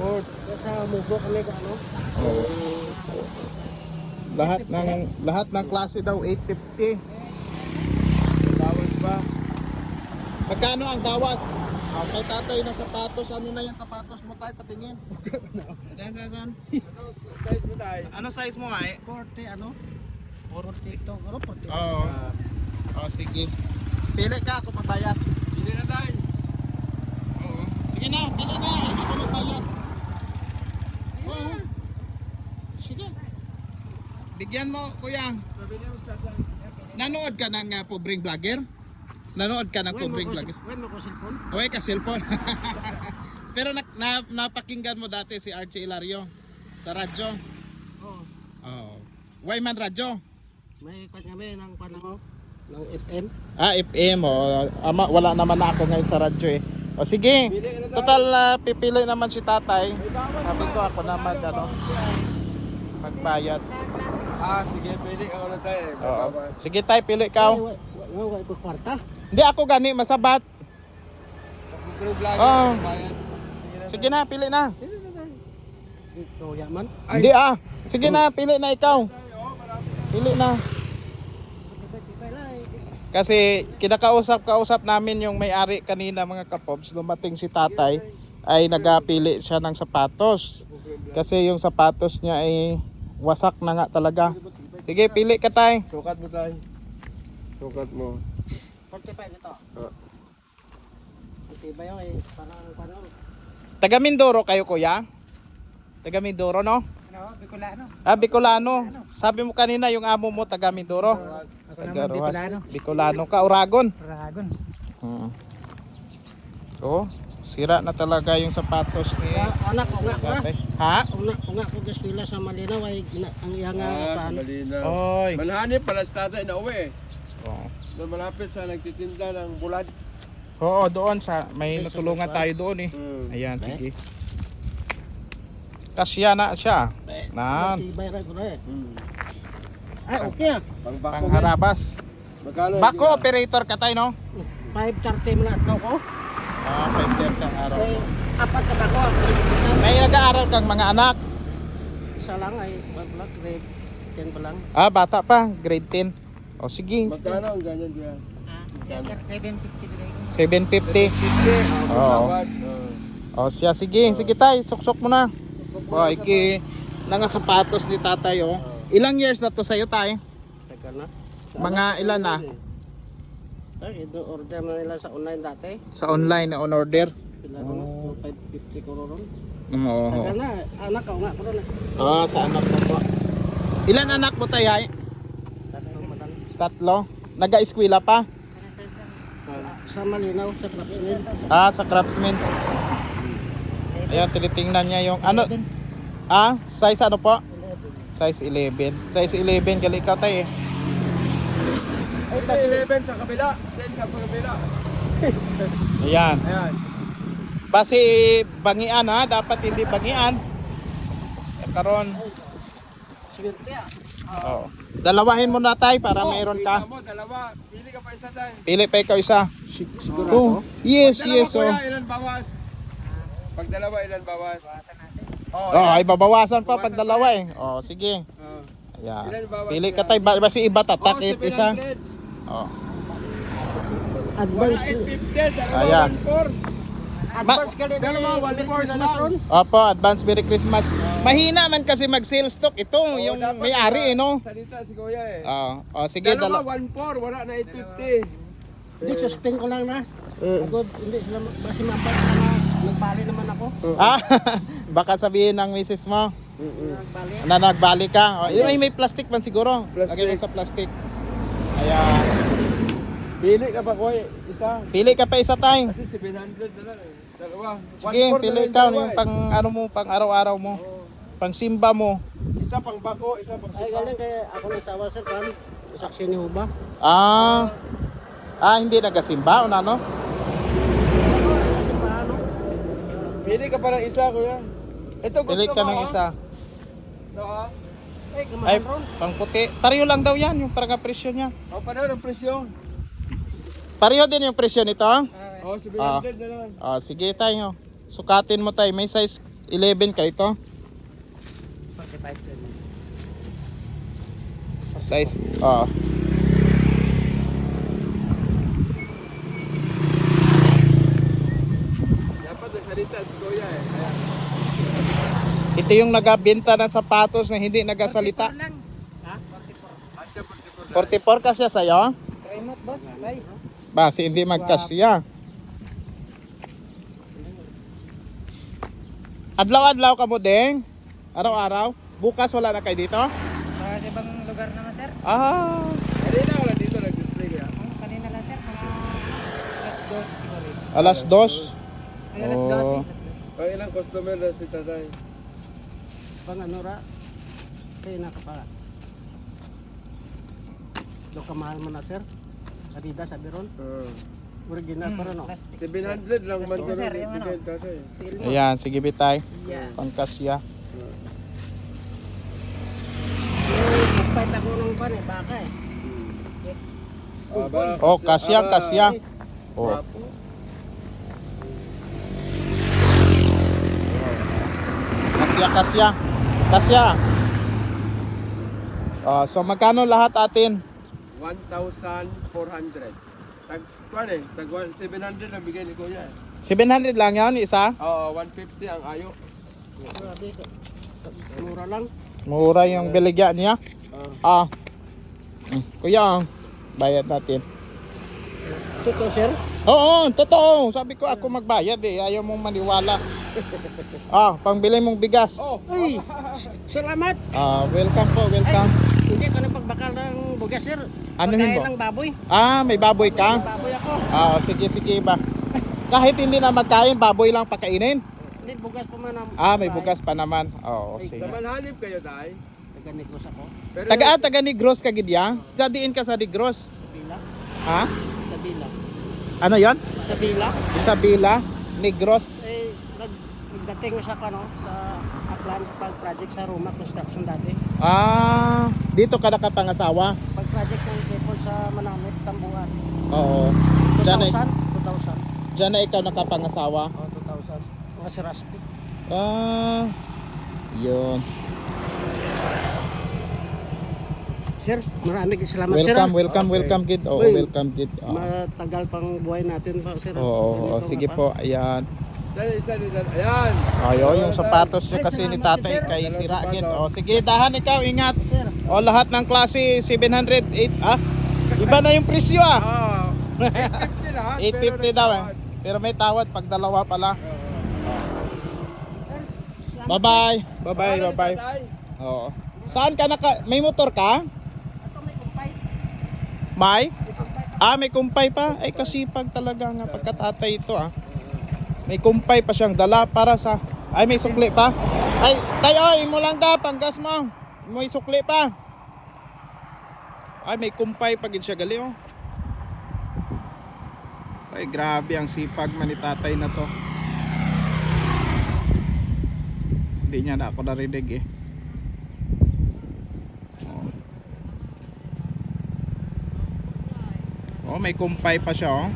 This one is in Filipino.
Ford. Sa Mubo kami ka ano? Oo. Lahat ng klase daw 850. Bawas pa. Magkano ang dawas? Kay tatay na sapatos, ano na yung sapatos mo tayo patingin? Saan? Ano size mo tayo? Ano size mo ay? 40 ano? 40 ito. Ano 40? Oo. Oh, sige. Pili ka ako magbayad. Hindi na tayo. Oo. Sige na, pili na. Ako magbayad. Oo. Sige. Bigyan mo, kuya. Sabi niya, Ustad lang. Nanood ka ng pobreng vlogger? Nanood ka ng pobreng vlogger? When mo ko cellphone? Okay ka cellphone. Pero napakinggan mo dati si Archie Ilario sa radyo. Oo. Oo. Why man radyo? May kami ng panahon ng FM. FM wala naman na ako ngayon sa radyo eh. O sige. Total pipili naman si tatay. Sabi ko ako na magbayad. Sige, pwede ako na tayo. Oo. Sige tay, pili ka. Wala ko kwarta. Hindi ako gani masabat. Sa Google Vlog. Oo. Bayan. Sige na, pili na. Ito yaman. Hindi Sige na, pili na ikaw. Pili na. Kasi kinakausap namin yung may-ari kanina mga kapobs, dumating si tatay ay nagapili siya ng sapatos. Kasi yung sapatos niya ay wasak na nga talaga. Sige, pili ka tay. Sukat mo tayo. Sukat mo. 45 ito. Oo. Ito ba yung parang Taga Mindoro kayo kuya? Taga Mindoro no? ano, Bicolano. Bicolano. Sabi mo kanina yung amo mo taga Mindoro. Ako Taga naman Rojas. Bicolano. Bicolano ka, Uragon. Dragon. Oh, sira na talaga yung sapatos ni Anak ko nga ko. tatay. Ha? Una ko gaspila sa Malinaw ay ang iyang Sa paano. Malinaw. Oy. Manhanip pala sa tatay na uwi. Oo. Doon malapit sa nagtitinda ng bulad. Oo, doon sa may natulungan tayo doon eh. Ayan, sige. Kasya na siya. Nan. Bayran ko na eh. Ay, okay ah. Pangbako. Pangharabas. Magkano? Bako operator ka tayo no? 5:30 mo na ito ko. 5:30 ang araw. Ay, apat ka ako. May nag-aaral kang mga anak. Isa lang ay grade 10 pa lang. Bata pa, grade 10. O sige, Magkano ang ganyan diyan? Yes sir, 750 bilay ko. 750. Oo. O siya, sige, sige tay, suksok mo na. O, iki, nga sapatos ni tatay oh. Ilang years na to sa'yo tay? Tagal na. Mga ilan na? Ay, order na nila sa online dati. Sa online na on order? Pila ko na, 550 ko ron. Oo. Tagal na, anak ko nga ko ron. Sa anak mo po. Ilan anak mo tay ay? Tatlong madal. 3. Naga-eskwela pa? Sa Malinaw, sa Craftsman. Sa Craftsman. Ayan, tinitingnan niya yung ano? Size ano po? 11. Size 11. Size 11 gali ikaw tay eh. Ay, 11 sa kabila. 10 sa kabila. Ayan. Ayan. Base bangian ha, dapat hindi bangian. Karon. Swerte ah. Oo. Dalawahin mo na tay para mayroon Kita ka. mo, dalawa. Pili ka pa isa tayo. Pili pa ikaw isa. Sigurado. Oh, yes, Pag dalawa, yes. kuya, ilan bawas? Pag dalawa, ilan bawas? Ay babawasan pa pag dalawa eh. Sige. Ayan. Ilan bawas Pili ka yan? tay basi iba tatak isa. 700. Advance. 850, dalawa, Ayan. 1-4. Advance ka din. Dalawa, 1-4 na lang. Opo, advance Merry Christmas. Mahina man kasi mag-sale stock ito, yung dapat may-ari no. Salita si kuya eh. Sige Dalawa, 1-4, wala na 850. Hindi, suspend ko lang na. Ako, hindi sila, basi mapag na nagbali naman ako. Baka sabihin ng misis mo Nagbali. na nagbali ka. May plastic man siguro. Plastic. Lagay mo sa plastic. Ayan. Pili ka pa kuya, isa. Pili ka pa isa tay. Kasi 700 na lang eh. Dalawa. Sige, 1-4 na pili lang ikaw dalawa yung eh. pang ano mo, pang araw-araw mo. Pang simba mo. Isa pang bako, isa pang Ay, suka. galing kaya ako na sawa sir, kan? Saksi ni Huba. Hindi nagasimba o ano? Kasi paano? Pili ka pa ng isa kuya. Ito gusto Pili ka mo, ng ah? isa. Ito ah. Ay, Ay, kamahan ron. pang puti. Pareho lang daw yan, yung parang presyo niya. O paano ang presyo? Pareho din yung presyo nito. O 700 na lang. Sige tayo. Sukatin mo tayo. May size 11 ka ito? 45 sir. Size. Oo. Dapat nagsalita si Kuya eh. Ayan. Ito yung nagabenta ng sapatos na hindi nagasalita. Ha? Asya 44. 44 kasya sa'yo? Try mo boss. Try. Basi hindi magkasya. Adlaw-adlaw ka mo, Deng? Araw-araw? Bukas wala na kayo dito? Sa ibang lugar naman sir. Ah. Kanina wala dito nag-display kaya. Kanina lang sir. Mga alas 2 siguro. Alas 2. Ay, alas Oh. 12. Pang ilang customer na si tatay? Pang ano ra? Kaya nakapala. Do ka mahal man na sir. Adidas sabi ron. Original pa ron no. 700 lang man ko Sir, rin yung ano? ibigay tatay. Ayan, sige bitay. Yeah. Pangkasya. Nagpahit ako ng pan eh, baka eh. Aba, Oh, kasya, kasya. Oh. Kasya, kasya. Kasya. So magkano lahat atin? 1,400. Tag, kuwan eh, tag 700 ang bigay ni Kuya eh. 700 lang yan, isa? Oo, 150 ang ayo. Grabe. Mura lang. Mura yung biligyan niya. Ah. Kuya, bayad natin. Totoo sir. Oo, totoo. Sabi ko ako magbayad eh. Ayaw mong maniwala. Pangbili mong bigas. Oh, Ay, salamat. Welcome po, welcome. Hindi ka na pagbakal ng bugas sir. Ano yun Pagkain po? ng baboy. May baboy ka? Baboy ako. Sige, sige ba. Kahit hindi na magkain, baboy lang pakainin. Hindi, bugas pa man ang... May bugas pa naman. Oo, sige. sa manhanip kayo tay. Taga-negos ako. Pero Taga Negros ka gidya? Studying ka sa Negros. Sabila. Ha? Sabila. Ano 'yon? Sabila. Isabela, Negros. Eh, nagdating sa kano sa Aklan sa pag-project sa Roma Construction dati. Dito ka nakapangasawa? Pag-project sa depot sa Manamit, Tambuan. Oo. 2000. Diyan na ikaw nakapangasawa? Oh, 2000. Mga si Raspi. Yun. Sir, maraming salamat Welcome kid. Oo, Uy, welcome kid. Matagal pang buhay natin pa sir. Oo, Ganito sige nga pa. po. Ayan. isa nila. Ayan. Yung sapatos niya kasi ni tatay kay sira gid. Sige, dahan ikaw, ingat. Lahat ng klase 708. Iba na yung presyo 850 lahat. 850 daw eh. Pero may tawad pag dalawa pala. Bye-bye. Bye-bye. Oo. Saan ka may motor ka? Ito may kumpay. May? May kumpay pa. Ay kasipag talaga nga pagkatatay ito May kumpay pa siyang dala para sa... may sukli pa. Tayo, mo lang da, panggas mo. May sukli pa. May kumpay pa gid siya gali grabe ang sipag man ni tatay na to. Hindi niya na ako narinig may kumpay pa siya